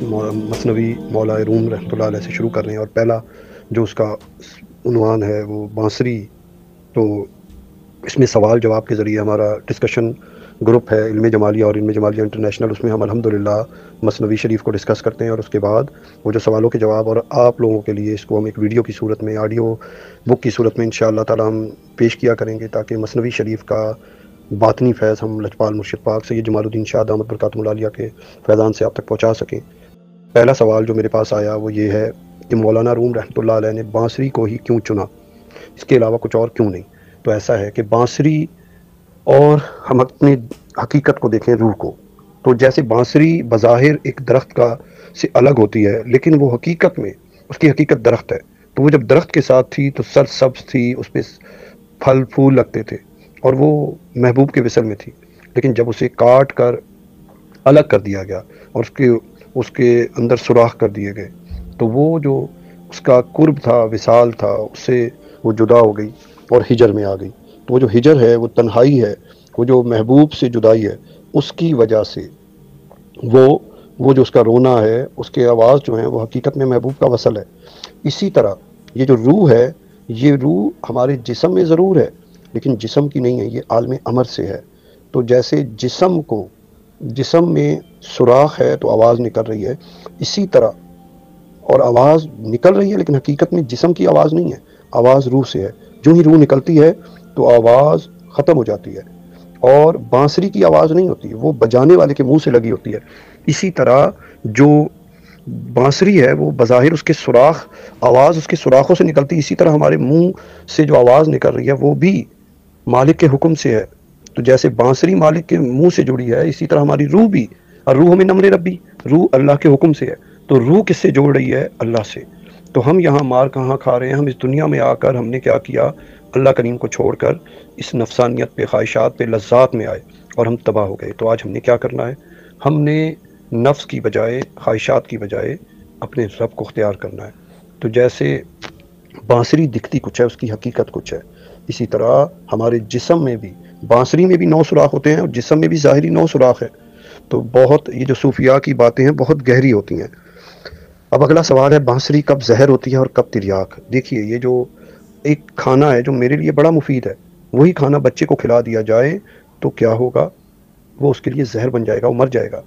مثنوی مولا روم رحمۃ اللہ علیہ سے شروع کر رہے ہیں، اور پہلا جو اس کا عنوان ہے وہ بانسری. تو اس میں سوال جواب کے ذریعے ہمارا ڈسکشن گروپ ہے علم جمالیہ اور علم جمالیہ انٹرنیشنل، اس میں ہم الحمدللہ مثنوی شریف کو ڈسکس کرتے ہیں، اور اس کے بعد وہ جو سوالوں کے جواب، اور آپ لوگوں کے لیے اس کو ہم ایک ویڈیو کی صورت میں، آڈیو بک کی صورت میں انشاءاللہ تعالی ہم پیش کیا کریں گے، تاکہ مثنوی شریف کا باطنی فیض ہم لجپال مرشد پاک سید جمال الدین شاہ دامت برکاتہم العالیہ کے فیضان سے آپ تک پہنچا سکیں. پہلا سوال جو میرے پاس آیا وہ یہ ہے کہ مولانا روم رحمۃ اللہ علیہ نے بانسری کو ہی کیوں چنا، اس کے علاوہ کچھ اور کیوں نہیں؟ تو ایسا ہے کہ بانسری، اور ہم اپنی حقیقت کو دیکھیں، روح کو، تو جیسے بانسری بظاہر ایک درخت کا سے الگ ہوتی ہے، لیکن وہ حقیقت میں اس کی حقیقت درخت ہے. تو وہ جب درخت کے ساتھ تھی تو سر سبز تھی، اس پہ پھل پھول لگتے تھے، اور وہ محبوب کے وصل میں تھی. لیکن جب اسے کاٹ کر الگ کر دیا گیا اور اس کے اندر سوراخ کر دیے گئے، تو وہ جو اس کا قرب تھا، وصال تھا، اس سے وہ جدا ہو گئی اور ہجر میں آ گئی. تو وہ جو ہجر ہے، وہ تنہائی ہے، وہ جو محبوب سے جدائی ہے، اس کی وجہ سے وہ جو اس کا رونا ہے، اس کے آواز جو ہیں، وہ حقیقت میں محبوب کا وصل ہے. اسی طرح یہ جو روح ہے، یہ روح ہمارے جسم میں ضرور ہے، لیکن جسم کی نہیں ہے، یہ عالم امر سے ہے. تو جیسے جسم میں سوراخ ہے تو آواز نکل رہی ہے، اسی طرح، اور آواز نکل رہی ہے لیکن حقیقت میں جسم کی آواز نہیں ہے، آواز روح سے ہے. جو ہی روح نکلتی ہے تو آواز ختم ہو جاتی ہے، اور بانسری کی آواز نہیں ہوتی، وہ بجانے والے کے منہ سے لگی ہوتی ہے. اسی طرح جو بانسری ہے وہ بظاہر اس کے سوراخ، آواز اس کے سوراخوں سے نکلتی ہے، اسی طرح ہمارے منہ سے جو آواز نکل رہی ہے وہ بھی مالک کے حکم سے ہے. تو جیسے بانسری مالک کے منہ سے جڑی ہے، اسی طرح ہماری روح بھی، اور روح میں نمر ربی، روح اللہ کے حکم سے ہے. تو روح کس سے جوڑ رہی ہے؟ اللہ سے. تو ہم یہاں مار کہاں کھا رہے ہیں؟ ہم اس دنیا میں آ کر ہم نے کیا کیا؟ اللہ کریم کو چھوڑ کر اس نفسانیت پہ، خواہشات پہ، لذات میں آئے، اور ہم تباہ ہو گئے. تو آج ہم نے کیا کرنا ہے؟ ہم نے نفس کی بجائے، خواہشات کی بجائے اپنے رب کو اختیار کرنا ہے. تو جیسے بانسری دکھتی کچھ ہے، اس کی حقیقت کچھ ہے، اسی طرح ہمارے جسم میں بھی، بانسری میں بھی 9 سوراخ ہوتے ہیں اور جسم میں بھی ظاہری 9 سوراخ ہے. تو بہت، یہ جو صوفیاء کی باتیں ہیں بہت گہری ہوتی ہیں. اب اگلا سوال ہے، بانسری کب زہر ہوتی ہے اور کب تریاک؟ دیکھیے، یہ جو ایک کھانا ہے جو میرے لیے بڑا مفید ہے، وہی کھانا بچے کو کھلا دیا جائے تو کیا ہوگا؟ وہ اس کے لیے زہر بن جائے گا، وہ مر جائے گا.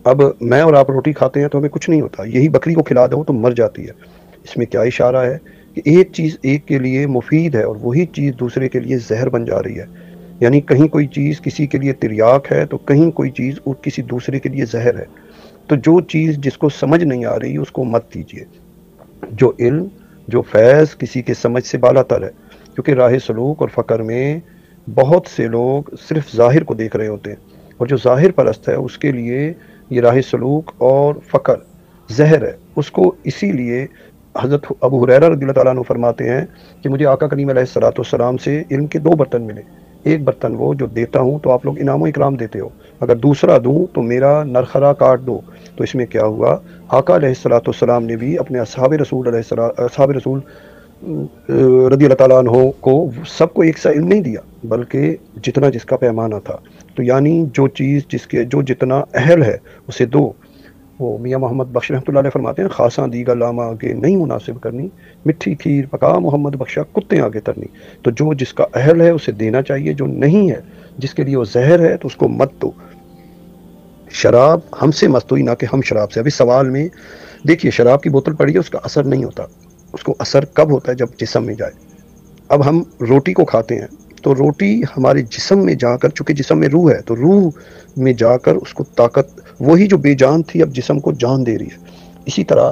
اب میں اور آپ روٹی کھاتے ہیں تو ہمیں کچھ نہیں ہوتا، یہی بکری کو کھلا دو تو مر جاتی ہے. اس میں کیا اشارہ ہے؟ کہ ایک چیز ایک کے لیے مفید ہے اور وہی چیز دوسرے کے لیے زہر بن جا رہی ہے. یعنی کہیں کوئی چیز کسی کے لیے تریاک ہے تو کہیں کوئی چیز کسی دوسرے کے لیے زہر ہے. تو جو چیز جس کو سمجھ نہیں آ رہی اس کو مت دیجیے. جو علم، جو فیض کسی کے سمجھ سے بالا تر ہے، کیونکہ راہ سلوک اور فقر میں بہت سے لوگ صرف ظاہر کو دیکھ رہے ہوتے ہیں، اور جو ظاہر پرست ہے اس کے لیے یہ راہ سلوک اور فقر زہر ہے. اس کو اسی لیے حضرت ابو ہریرہ رضی اللہ تعالیٰ عنہ فرماتے ہیں کہ مجھے آقا کریم علیہ الصلوۃ والسلام سے علم کے 2 برتن ملے. ایک برتن وہ جو دیتا ہوں تو آپ لوگ انعام و اکرام دیتے ہو، اگر دوسرا دوں تو میرا نرخرا کاٹ دو. تو اس میں کیا ہوا؟ آقا علیہ الصلوۃ والسلام نے بھی اپنے اصحاب رسول رضی اللہ تعالیٰ عنہ کو سب کو ایک سا علم نہیں دیا، بلکہ جتنا جس کا پیمانہ تھا. تو یعنی جو چیز جو جتنا اہل ہے اسے دو. وہ میاں محمد بخش رحمۃ اللہ علیہ فرماتے ہیں، خاصاں دیگا لاما آگے نہیں مناسب کرنی، مٹھی کھیر پکا محمد بخشا کتے آگے ترنی. تو جو جس کا اہل ہے اسے دینا چاہیے، جو نہیں ہے، جس کے لیے وہ زہر ہے، تو اس کو مت دو. شراب ہم سے مست ہوئی، نہ کہ ہم شراب سے. ابھی سوال میں دیکھیے، شراب کی بوتل پڑی ہے، اس کا اثر نہیں ہوتا. اس کو اثر کب ہوتا ہے؟ جب جسم میں جائے. اب ہم روٹی کو کھاتے ہیں تو روٹی ہمارے جسم میں جا کر، چونکہ جسم میں روح ہے تو روح میں جا کر اس کو طاقت، وہی جو بے جان تھی اب جسم کو جان دے رہی ہے. اسی طرح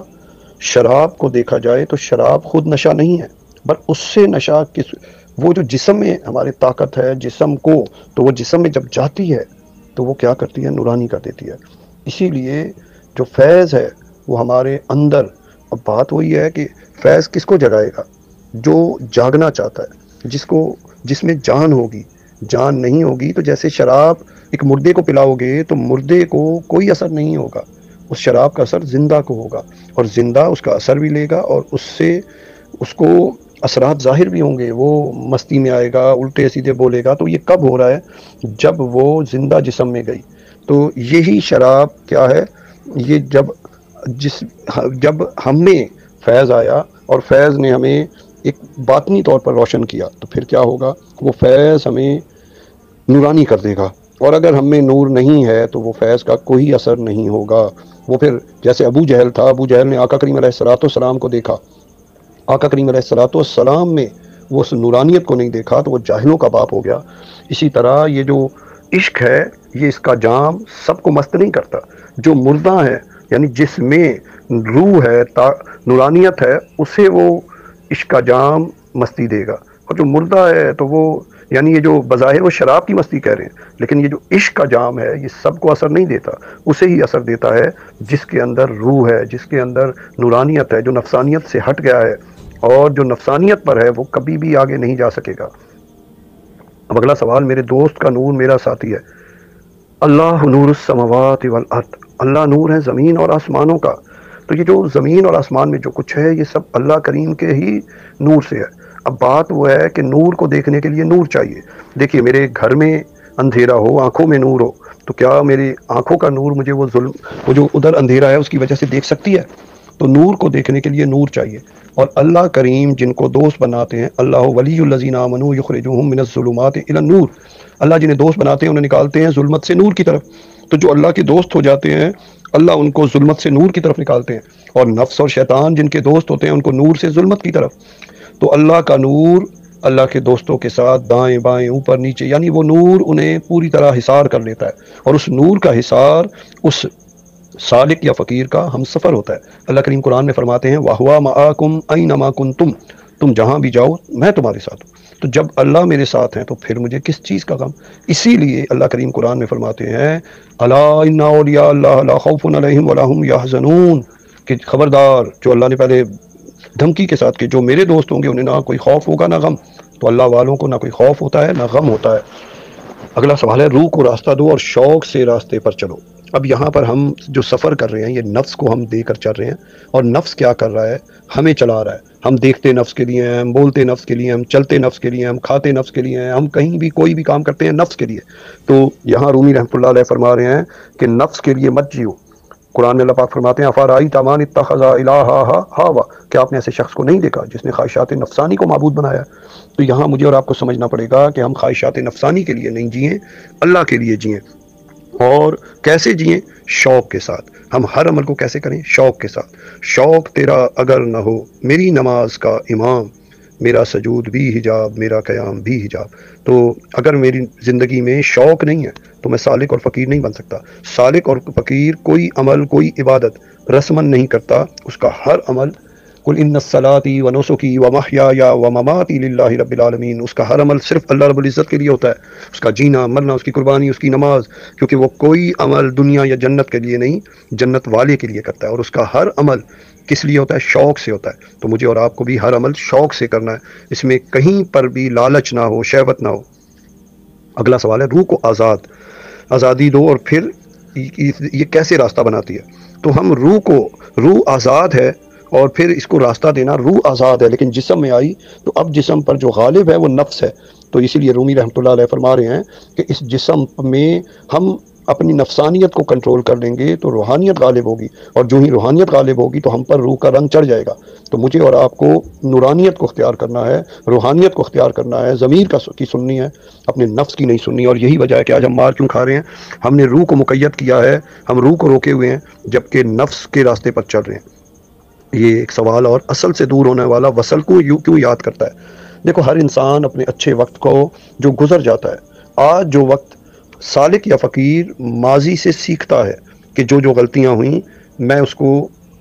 شراب کو دیکھا جائے تو شراب خود نشہ نہیں ہے، بل اس سے نشہ وہ جو جسم میں ہمارے طاقت ہے جسم کو، تو وہ جسم میں جب جاتی ہے تو وہ کیا کرتی ہے؟ نورانی کر دیتی ہے. اسی لیے جو فیض ہے وہ ہمارے اندر. اب بات وہی ہے کہ فیض کس کو جگائے گا؟ جو جاگنا چاہتا ہے، جس میں جان ہوگی. جان نہیں ہوگی تو جیسے شراب ایک مردے کو پلاؤ گے تو مردے کو کوئی اثر نہیں ہوگا، اس شراب کا اثر زندہ کو ہوگا، اور زندہ اس کا اثر بھی لے گا، اور اس سے اس کو اثرات ظاہر بھی ہوں گے. وہ مستی میں آئے گا، الٹے سیدھے بولے گا. تو یہ کب ہو رہا ہے؟ جب وہ زندہ جسم میں گئی. تو یہی شراب کیا ہے؟ یہ جب جب ہم میں فیض آیا اور فیض نے ہمیں ایک باطنی طور پر روشن کیا تو پھر کیا ہوگا، وہ فیض ہمیں نورانی کر دے گا، اور اگر ہم میں نور نہیں ہے تو وہ فیض کا کوئی اثر نہیں ہوگا۔ وہ پھر جیسے ابو جہل تھا، ابو جہل نے آقا کریم علیہ الصلوۃ والسلام کو دیکھا، آقا کریم علیہ الصلوۃ والسلام میں وہ اس نورانیت کو نہیں دیکھا تو وہ جاہلوں کا باپ ہو گیا۔ اسی طرح یہ جو عشق ہے، یہ اس کا جام سب کو مست نہیں کرتا۔ جو مردہ ہے یعنی جس میں روح ہے، نورانیت ہے، اسے وہ عشق کا جام مستی دے گا، اور جو مردہ ہے تو وہ یعنی یہ جو بظاہر وہ شراب کی مستی کہہ رہے ہیں، لیکن یہ جو عشق کا جام ہے یہ سب کو اثر نہیں دیتا، اسے ہی اثر دیتا ہے جس کے اندر روح ہے، جس کے اندر نورانیت ہے، جو نفسانیت سے ہٹ گیا ہے، اور جو نفسانیت پر ہے وہ کبھی بھی آگے نہیں جا سکے گا۔ اب اگلا سوال، میرے دوست کا نور میرا ساتھی ہے۔ اللہ نور السماوات والارض، اللہ نور ہے زمین اور آسمانوں کا۔ تو یہ جو زمین اور آسمان میں جو کچھ ہے یہ سب اللہ کریم کے ہی نور سے ہے۔ اب بات وہ ہے کہ نور کو دیکھنے کے لیے نور چاہیے۔ دیکھیے میرے گھر میں اندھیرا ہو، آنکھوں میں نور ہو، تو کیا میری آنکھوں کا نور مجھے وہ جو ادھر اندھیرا ہے اس کی وجہ سے دیکھ سکتی ہے؟ تو نور کو دیکھنے کے لیے نور چاہیے، اور اللہ کریم جن کو دوست بناتے ہیں، اللہ ولی الذین آمنوا یخرجوہم من الظلمات الی النور، اللہ جنہیں دوست بناتے ہیں انہیں نکالتے ہیں ظلمت سے نور کی طرف۔ تو جو اللہ کے دوست ہو جاتے ہیں اللہ ان کو ظلمت سے نور کی طرف نکالتے ہیں، اور نفس اور شیطان جن کے دوست ہوتے ہیں ان کو نور سے ظلمت کی طرف۔ تو اللہ کا نور اللہ کے دوستوں کے ساتھ دائیں بائیں اوپر نیچے، یعنی وہ نور انہیں پوری طرح حصار کر لیتا ہے، اور اس نور کا حصار اس سالک یا فقیر کا ہم سفر ہوتا ہے۔ اللہ کریم قرآن میں فرماتے ہیں وَهُوَ مَعَاكُمْ أَيْنَمَا كُنْتُمْ، تم جہاں بھی جاؤ میں تمہارے ساتھ ہوں۔ تو جب اللہ میرے ساتھ ہیں تو پھر مجھے کس چیز کا غم؟ اسی لیے اللہ کریم قرآن میں فرماتے ہیں الا ان اولیاء اللہ لا خوف علیہم ولا هم يحزنون، کہ خبردار، جو اللہ نے پہلے دھمکی کے ساتھ کہ جو میرے دوست ہوں گے انہیں نہ کوئی خوف ہوگا نہ غم، تو اللہ والوں کو نہ کوئی خوف ہوتا ہے نہ غم ہوتا ہے۔ اگلا سوال ہے، روح کو راستہ دو اور شوق سے راستے پر چلو۔ اب یہاں پر ہم جو سفر کر رہے ہیں یہ نفس کو ہم دے کر چل رہے ہیں، اور نفس کیا کر رہا ہے؟ ہمیں چلا رہا ہے۔ ہم دیکھتے نفس کے لیے ہیں، ہم بولتے نفس کے لیے، ہم چلتے نفس کے لیے، ہم کھاتے نفس کے لیے ہیں، ہم کہیں بھی کوئی بھی کام کرتے ہیں نفس کے لیے۔ تو یہاں رومی رحمۃ اللہ علیہ فرما رہے ہیں کہ نفس کے لیے مت جیو۔ قرآن میں اللہ پاک فرماتے ہیں افرأیت من اتخذ الہہ ہوا، کیا آپ نے ایسے شخص کو نہیں دیکھا جس نے خواہشات نفسانی کو معبود بنایا؟ تو یہاں مجھے اور آپ کو سمجھنا پڑے گا کہ ہم خواہشات نفسانی کے لیے نہیں جئیں، اللہ کے لیے جئیں۔ اور کیسے جئیں؟ شوق کے ساتھ۔ ہم ہر عمل کو کیسے کریں؟ شوق کے ساتھ۔ شوق تیرا اگر نہ ہو میری نماز کا امام، میرا سجود بھی حجاب، میرا قیام بھی حجاب۔ تو اگر میری زندگی میں شوق نہیں ہے تو میں سالک اور فقیر نہیں بن سکتا۔ سالک اور فقیر کوئی عمل، کوئی عبادت رسمن نہیں کرتا، اس کا ہر عمل قل ان الصلاۃ ونسکی ومحیای ومماتی للہ رب العالمین، اس کا ہر عمل صرف اللہ رب العزت کے لیے ہوتا ہے، اس کا جینا مرنا، اس کی قربانی، اس کی نماز، کیونکہ وہ کوئی عمل دنیا یا جنت کے لیے نہیں، جنت والے کے لیے کرتا ہے، اور اس کا ہر عمل کس لیے ہوتا ہے؟ شوق سے ہوتا ہے۔ تو مجھے اور آپ کو بھی ہر عمل شوق سے کرنا ہے، اس میں کہیں پر بھی لالچ نہ ہو، شہوت نہ ہو۔ اگلا سوال ہے، روح کو آزادی دو اور پھر یہ کیسے راستہ بناتی ہے؟ تو ہم روح آزاد ہے، اور پھر اس کو راستہ دینا، روح آزاد ہے لیکن جسم میں آئی تو اب جسم پر جو غالب ہے وہ نفس ہے۔ تو اسی لیے رومی رحمۃ اللہ علیہ فرما رہے ہیں کہ اس جسم میں ہم اپنی نفسانیت کو کنٹرول کر لیں گے تو روحانیت غالب ہوگی، اور جو ہی روحانیت غالب ہوگی تو ہم پر روح کا رنگ چڑھ جائے گا۔ تو مجھے اور آپ کو نورانیت کو اختیار کرنا ہے، روحانیت کو اختیار کرنا ہے، ضمیر کی سننی ہے، اپنے نفس کی نہیں سننی۔ اور یہی وجہ ہے کہ آج ہم مار کیوں کھا رہے ہیں؟ ہم نے روح کو مقید کیا ہے، ہم روح کو روکے ہوئے ہیں جبکہ نفس کے راستے پر چل رہے ہیں۔ یہ ایک سوال اور، اصل سے دور ہونے والا وصل کو کیوں یاد کرتا ہے؟ دیکھو ہر انسان اپنے اچھے وقت کو جو گزر جاتا ہے، آج جو وقت سالک یا فقیر ماضی سے سیکھتا ہے کہ جو غلطیاں ہوئیں میں اس کو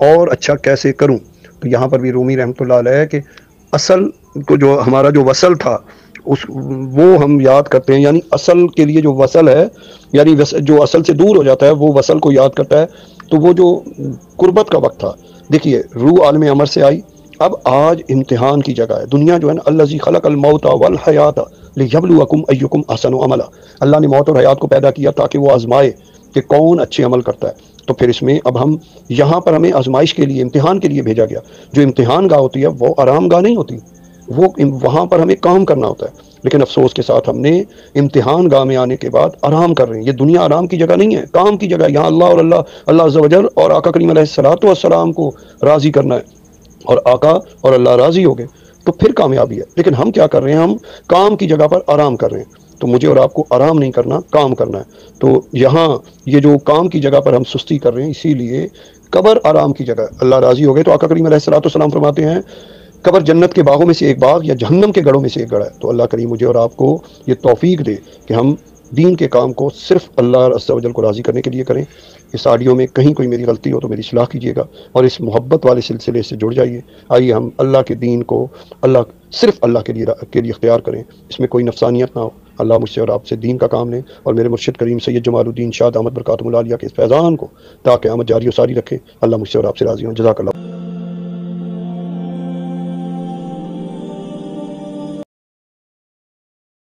اور اچھا کیسے کروں۔ تو یہاں پر بھی رومی رحمۃ اللہ علیہ کہ اصل کو جو ہمارا جو وصل تھا وہ ہم یاد کرتے ہیں، یعنی اصل کے لیے جو وصل ہے، یعنی جو اصل سے دور ہو جاتا ہے وہ وصل کو یاد کرتا ہے۔ تو وہ جو قربت کا وقت تھا، دیکھیے روح عالم امر سے آئی، اب آج امتحان کی جگہ ہے۔ دنیا جو ہے نا، الذی خلق الموت والحیات لیبلوکم ایکم احسن عملا، اللہ نے موت اور حیات کو پیدا کیا تاکہ وہ آزمائے کہ کون اچھے عمل کرتا ہے۔ تو پھر اس میں اب ہم یہاں پر ہمیں آزمائش کے لیے، امتحان کے لیے بھیجا گیا۔ جو امتحان گاہ ہوتی ہے وہ آرام گاہ نہیں ہوتی، وہ وہاں پر ہمیں کام کرنا ہوتا ہے، لیکن افسوس کے ساتھ ہم نے امتحان گاہ میں آنے کے بعد آرام کر رہے ہیں۔ یہ دنیا آرام کی جگہ نہیں ہے، کام کی جگہ ہے۔ یہاں اللہ عز و جل اور آقا کریم علیہ الصلوۃ والسلام کو راضی کرنا ہے، اور آقا اور اللہ راضی ہو گئے تو پھر کامیابی ہے۔ لیکن ہم کیا کر رہے ہیں؟ ہم کام کی جگہ پر آرام کر رہے ہیں۔ تو مجھے اور آپ کو آرام نہیں کرنا، کام کرنا ہے۔ تو یہاں یہ جو کام کی جگہ پر ہم سستی کر رہے ہیں، اسی لیے قبر آرام کی جگہ ہے۔ اللہ راضی ہو گئے تو آقا کریم علیہ الصلوۃ والسلام فرماتے ہیں قبر جنت کے باغوں میں سے ایک باغ یا جہنم کے گڑھوں میں سے ایک گڑھ ہے۔ تو اللہ کریم مجھے اور آپ کو یہ توفیق دے کہ ہم دین کے کام کو صرف اللہ عز و جل کو راضی کرنے کے لیے کریں۔ اس آڈیو میں کہیں کوئی میری غلطی ہو تو میری اصلاح کیجیے گا، اور اس محبت والے سلسلے سے جڑ جائیے۔ آئیے ہم اللہ کے دین کو صرف اللہ کے لیے اختیار کریں، اس میں کوئی نفسانیت نہ ہو۔ اللہ مجھ سے اور آپ سے دین کا کام لیں، اور میرے مرشد کریم سید جمال الدین شاہ دامت برکاتہم العالیہ کے اس فیضان کو تا قیامت جاری و ساری رکھے۔ اللہ مجھ سے اور آپ سے راضی ہوں۔ جزاک اللہ۔